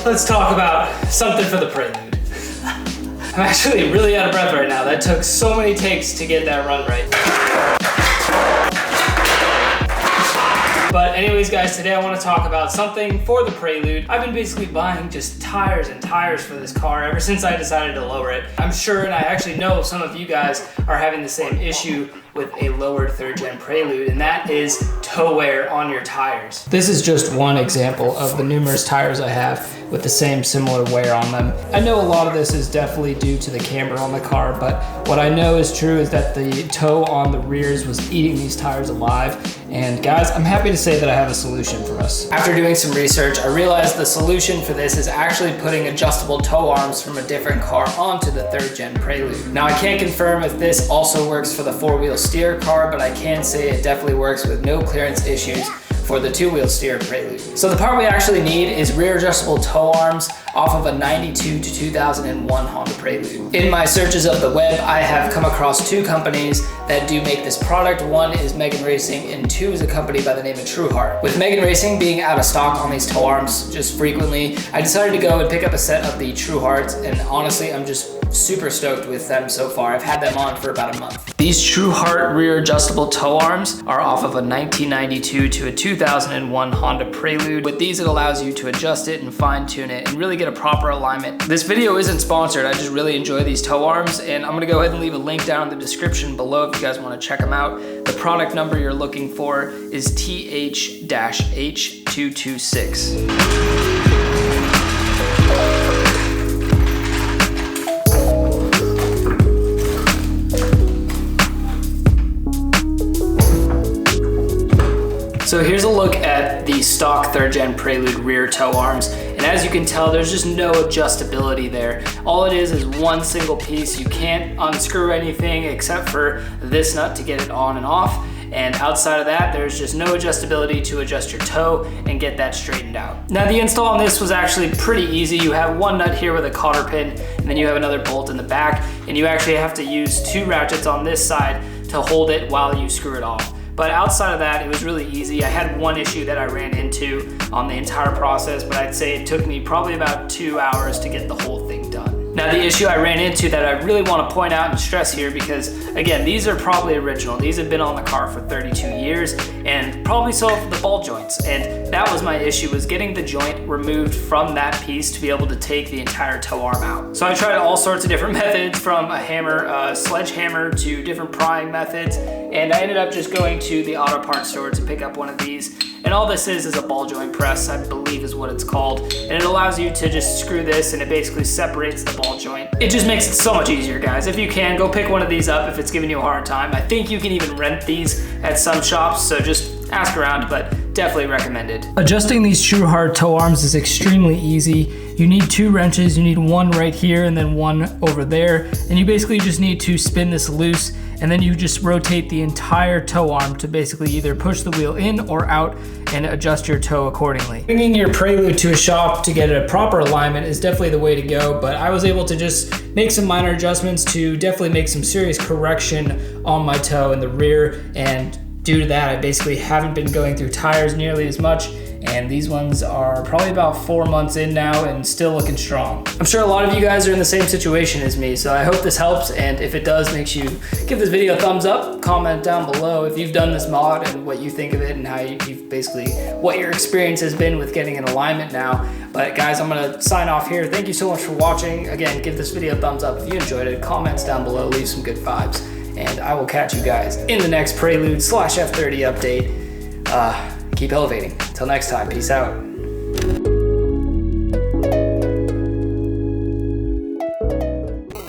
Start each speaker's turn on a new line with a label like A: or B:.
A: let's talk about something for the Prelude. I'm actually really out of breath right now. That took so many takes to get that run right. But anyways guys, today I want to talk about something for the Prelude. I've been basically buying just tires and tires for this car ever since I decided to lower it. I'm sure, and I actually know some of you guys are having the same issue with a lowered 3rd gen Prelude, and that is toe wear on your tires. This is just one example of the numerous tires I have with the same similar wear on them. I know a lot of this is definitely due to the camber on the car, but what I know is true is that the toe on the rears was eating these tires alive. And guys, I'm happy to say that I have a solution for us. After doing some research, I realized the solution for this is actually putting adjustable tow arms from a different car onto the 3rd gen Prelude. Now I can't confirm if this also works for the 4-wheel steer car, but I can say it definitely works with no clearance issues for the 2-wheel steer Prelude. So the part we actually need is rear adjustable tow arms off of a 92 to 2001 Honda Prelude. In my searches of the web, I have come across 2 companies that do make this product. One is Megan Racing and 2 is a company by the name of Trueheart. With Megan Racing being out of stock on these tow arms just frequently, I decided to go and pick up a set of the Truehearts, and honestly, I'm just super stoked with them so far. I've had them on for about a month. These Trueheart rear adjustable tow arms are off of a 1992 to a 2001 Honda Prelude. With these, it allows you to adjust it and fine tune it and really get a proper alignment. This video isn't sponsored. I just really enjoy these tow arms, and I'm gonna go ahead and leave a link down in the description below if you guys wanna check them out. The product number you're looking for is TH-H226. So here's a look at the stock 3rd gen Prelude rear tow arms. And as you can tell, there's just no adjustability there. All it is one single piece. You can't unscrew anything except for this nut to get it on and off. And outside of that, there's just no adjustability to adjust your toe and get that straightened out. Now the install on this was actually pretty easy. You have one nut here with a cotter pin, and then you have another bolt in the back, and you actually have to use 2 ratchets on this side to hold it while you screw it off. But outside of that, it was really easy. I had one issue that I ran into on the entire process, but I'd say it took me probably about 2 hours to get the whole thing done. Now the issue I ran into that I really want to point out and stress here, because again, these are probably original. These have been on the car for 32 years and probably so have the ball joints. And that was my issue, was getting the joint removed from that piece to be able to take the entire tow arm out. So I tried all sorts of different methods, from a hammer, sledgehammer, to different prying methods. And I ended up just going to the auto parts store to pick up one of these. And all this is a ball joint press, I believe is what it's called. And it allows you to just screw this, and it basically separates the ball joint. It just makes it so much easier, guys. If you can, go pick one of these up if it's giving you a hard time. I think you can even rent these at some shops, so just ask around, but definitely recommended. Adjusting these Trueheart tow arms is extremely easy. You need 2 wrenches. You need one right here and then one over there. And you basically just need to spin this loose, and then you just rotate the entire tow arm to basically either push the wheel in or out and adjust your toe accordingly. Bringing your Prelude to a shop to get a proper alignment is definitely the way to go, but I was able to just make some minor adjustments to definitely make some serious correction on my toe in the rear, and due to that, I basically haven't been going through tires nearly as much, and these ones are probably about 4 months in now and still looking strong. I'm sure a lot of you guys are in the same situation as me, so I hope this helps, and if it does, make sure you give this video a thumbs up, comment down below if you've done this mod and what you think of it, and how you've basically, what your experience has been with getting an alignment now. But guys, I'm gonna sign off here. Thank you so much for watching. Again, give this video a thumbs up if you enjoyed it, comments down below, leave some good vibes, and I will catch you guys in the next Prelude /F30 update. Keep elevating. Till next time, peace out.